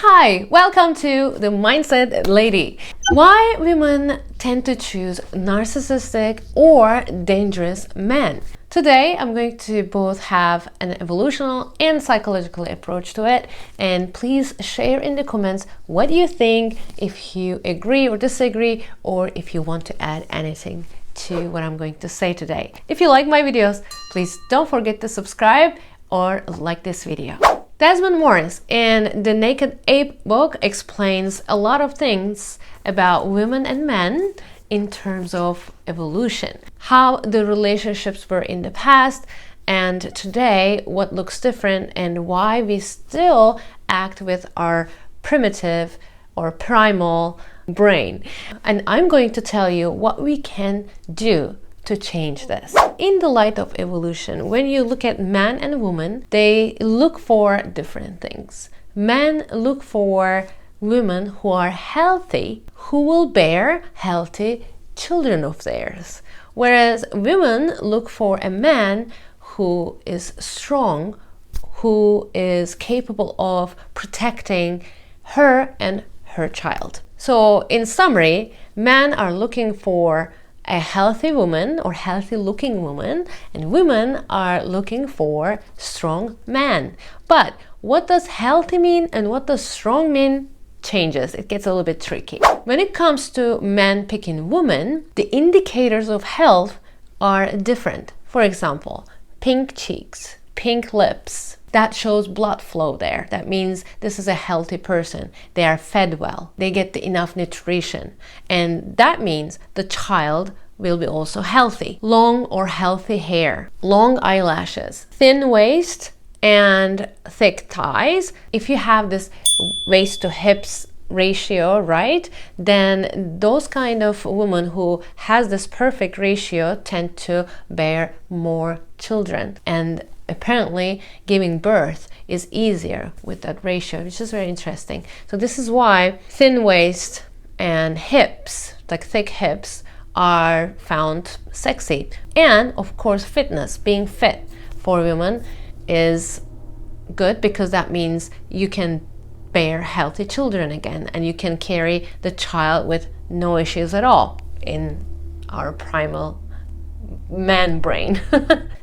Hi, welcome to the Mindset Lady. Why women tend to choose narcissistic or dangerous men. Today, I'm going to both have an evolutional and psychological approach to it, and please share in the comments what you think, if you agree or disagree, or if you want to add anything to what I'm going to say today. If you like my videos, please don't forget to subscribe or like this video. Desmond Morris in the Naked Ape book explains a lot of things about women and men in terms of evolution, how the relationships were in the past and today, what looks different, and why we still act with our primitive or primal brain. And I'm going to tell you what we can do to change this. In the light of evolution, when you look at man and woman, they look for different things. Men look for women who are healthy, who will bear healthy children of theirs. Whereas women look for a man who is strong, who is capable of protecting her and her child. So in summary, men are looking for a healthy woman or healthy looking woman, and women are looking for strong man. But what does healthy mean and what does strong mean changes. It gets a little bit tricky. When it comes to men picking women, the indicators of health are different. For example, pink cheeks, pink lips, that shows blood flow there. That means this is a healthy person. They are fed well. They get enough nutrition. And that means the child will be also healthy. Long or healthy hair, long eyelashes, thin waist, and thick thighs. If you have this waist to hips ratio, right, then those kind of women who has this perfect ratio tend to bear more children. And apparently giving birth is easier with that ratio, which is very interesting. So this is why thin waist and hips, like thick hips, are found sexy. And of course, fitness, being fit for women is good because that means you can bear healthy children again and you can carry the child with no issues at all in our primal man brain.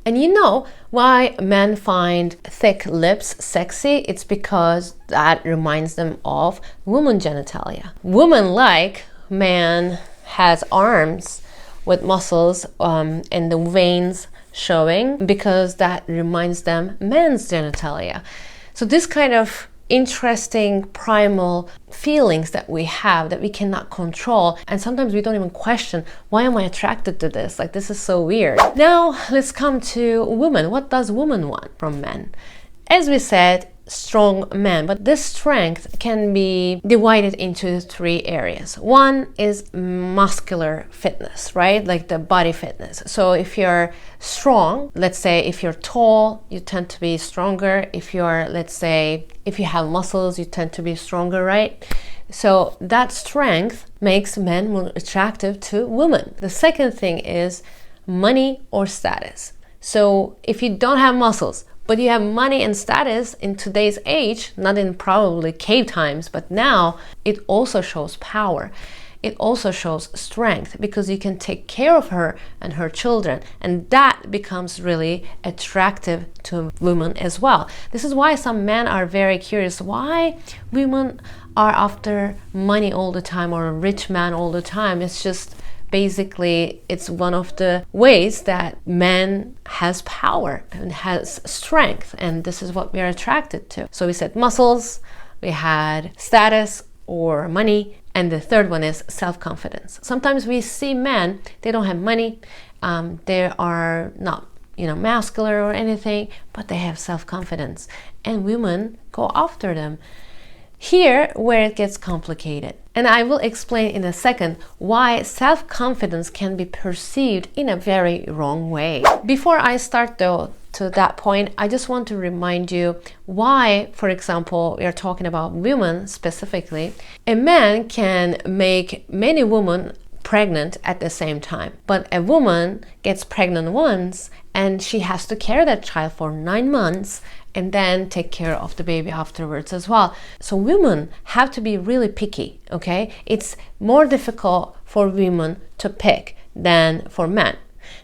And you know why men find thick lips sexy? It's because that reminds them of woman genitalia. Woman like man has arms with muscles and the veins showing because that reminds them man's genitalia. So this kind of interesting primal feelings that we have that we cannot control, and sometimes we don't even question, why am I attracted to this? Like, this is so weird. Now let's come to women. What does women want from men? As we said, strong men, but this strength can be divided into three areas. One is muscular fitness, right? Like the body fitness. So if you're strong, let's say if you're tall, you tend to be stronger. If you're, let's say, if you have muscles, you tend to be stronger, right? So that strength makes men more attractive to women. The second thing is money or status. So if you don't have muscles, but you have money and status in today's age, not in probably cave times, but now it also shows power. It also shows strength because you can take care of her and her children, and that becomes really attractive to women as well. This is why some men are very curious why women are after money all the time or a rich man all the time. It's just basically, it's one of the ways that man has power and has strength, and this is what we are attracted to. So we said muscles, we had status or money, and the third one is self-confidence. Sometimes we see men, they don't have money, they are not, muscular or anything, but they have self-confidence, and women go after them. Here where it gets complicated. And I will explain in a second why self-confidence can be perceived in a very wrong way. Before I start though to that point, I just want to remind you why, for example, we are talking about women specifically. A man can make many women pregnant at the same time, but a woman gets pregnant once and she has to carry that child for 9 months and then take care of the baby afterwards as well. So women have to be really picky, okay? It's more difficult for women to pick than for men.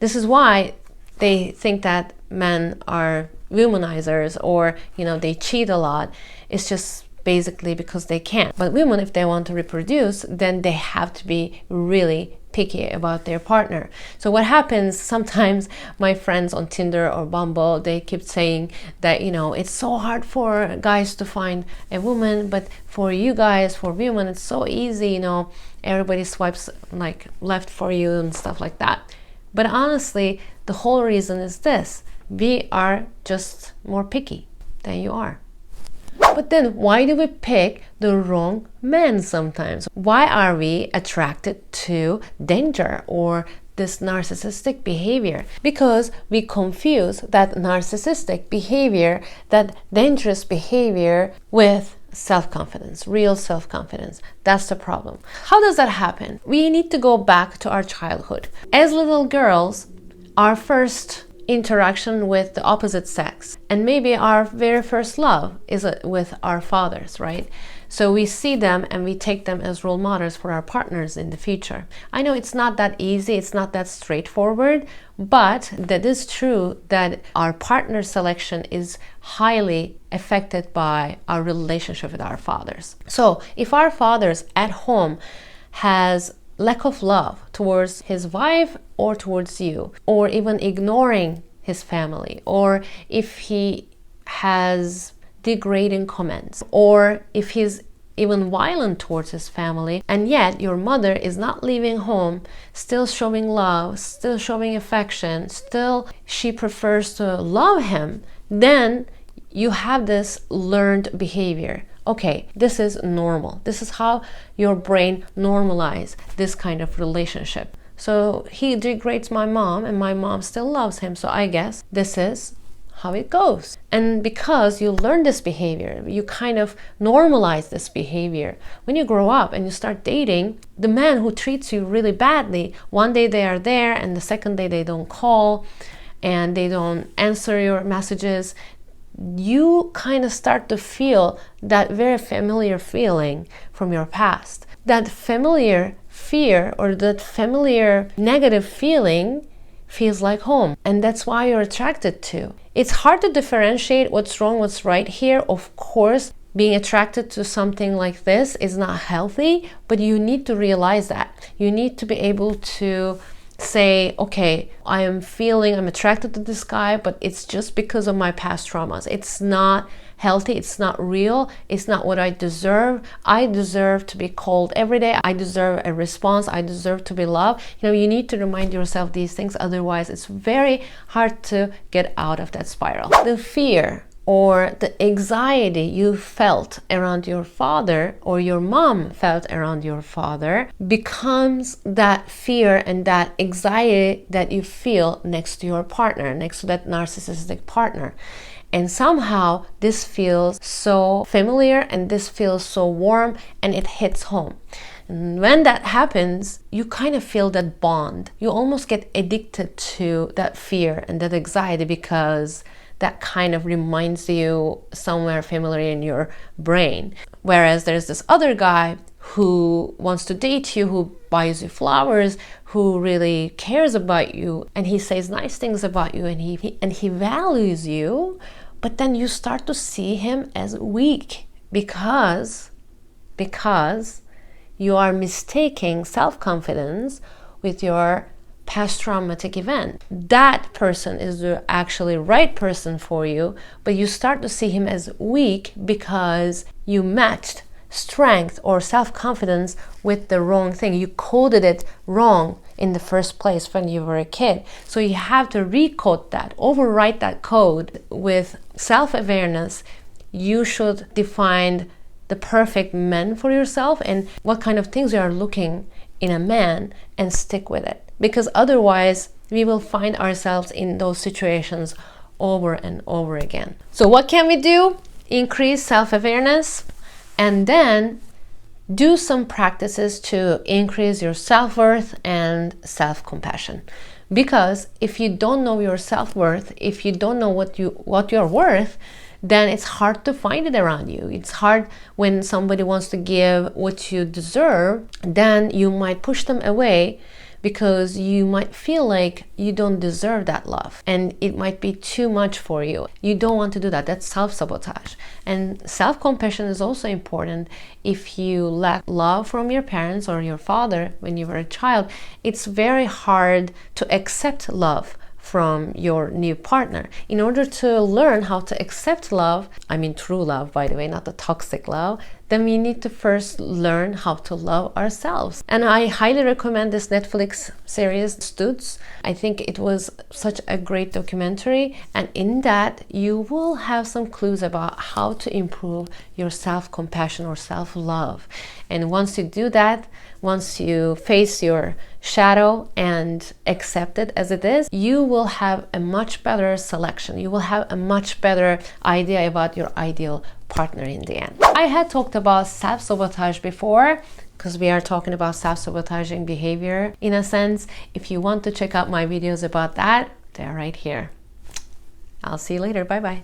This is why they think that men are womanizers, or they cheat a lot. It's just basically because they can't. But women, if they want to reproduce, then they have to be really picky about their partner. So what happens sometimes, my friends on Tinder or Bumble, they keep saying that it's so hard for guys to find a woman, but for you guys, for women, it's so easy, everybody swipes like left for you and stuff like that. But honestly, the whole reason is this: we are just more picky than you are. But then why do we pick the wrong men sometimes? Why are we attracted to danger or this narcissistic behavior? Because we confuse that narcissistic behavior, that dangerous behavior, with self-confidence, real self-confidence. That's the problem. How does that happen? We need to go back to our childhood. As little girls, our first interaction with the opposite sex, and maybe our very first love is with our fathers, right? So we see them and we take them as role models for our partners in the future. I know it's not that easy, it's not that straightforward, but that is true that our partner selection is highly affected by our relationship with our fathers. So if our fathers at home has lack of love towards his wife or towards you, or even ignoring his family, or if he has degrading comments, or if he's even violent towards his family, and yet your mother is not leaving home, still showing love, still showing affection, still she prefers to love him, then you have this learned behavior. Okay, this is normal. This is how your brain normalizes this kind of relationship. So he degrades my mom and my mom still loves him, so I guess this is how it goes. And because you learn this behavior, you kind of normalize this behavior. When you grow up and you start dating, the man who treats you really badly, one day they are there and the second day they don't call and they don't answer your messages, you kind of start to feel that very familiar feeling from your past. That familiar fear or that familiar negative feeling feels like home, and that's why you're attracted to. It's hard to differentiate what's wrong, what's right here. Of course, being attracted to something like this is not healthy, but you need to realize that. You need to be able to say, okay, I'm attracted to this guy, but it's just because of my past traumas. It's not healthy, it's not real, it's not what I deserve. I deserve to be called every day, I deserve a response, I deserve to be loved. You need to remind yourself these things, otherwise it's very hard to get out of that spiral. The fear or the anxiety you felt around your father or your mom felt around your father becomes that fear and that anxiety that you feel next to your partner, next to that narcissistic partner. And somehow this feels so familiar and this feels so warm and it hits home. And when that happens, you kind of feel that bond. You almost get addicted to that fear and that anxiety because that kind of reminds you somewhere familiar in your brain. Whereas there's this other guy who wants to date you, who buys you flowers, who really cares about you, and he says nice things about you, and he values you, but then you start to see him as weak because you are mistaking self-confidence with your past traumatic event. That person is the actually right person for you, but you start to see him as weak because you matched strength or self-confidence with the wrong thing. You coded it wrong in the first place when you were a kid. So you have to recode that, overwrite that code with self-awareness. You should define the perfect man for yourself and what kind of things you are looking in a man and stick with it. Because otherwise we will find ourselves in those situations over and over again. So what can we do? Increase self-awareness and then do some practices to increase your self-worth and self-compassion. Because if you don't know your self-worth, if you don't know what you're worth, then it's hard to find it around you. It's hard when somebody wants to give what you deserve, then you might push them away because you might feel like you don't deserve that love and it might be too much for you. You don't want to do that. That's self-sabotage. And self-compassion is also important. If you lack love from your parents or your father when you were a child, it's very hard to accept love from your new partner. In order to learn how to accept love, I mean true love, by the way, not the toxic love, then we need to first learn how to love ourselves. And I highly recommend this Netflix series, Stutz. I think it was such a great documentary, and in that you will have some clues about how to improve your self-compassion or self-love. And once you do that, once you face your shadow and accept it as it is, you will have a much better selection. You will have a much better idea about your ideal partner in the end. I had talked about self-sabotage before because we are talking about self-sabotaging behavior in a sense. If you want to check out my videos about that, they're right here. I'll see you later. Bye-bye.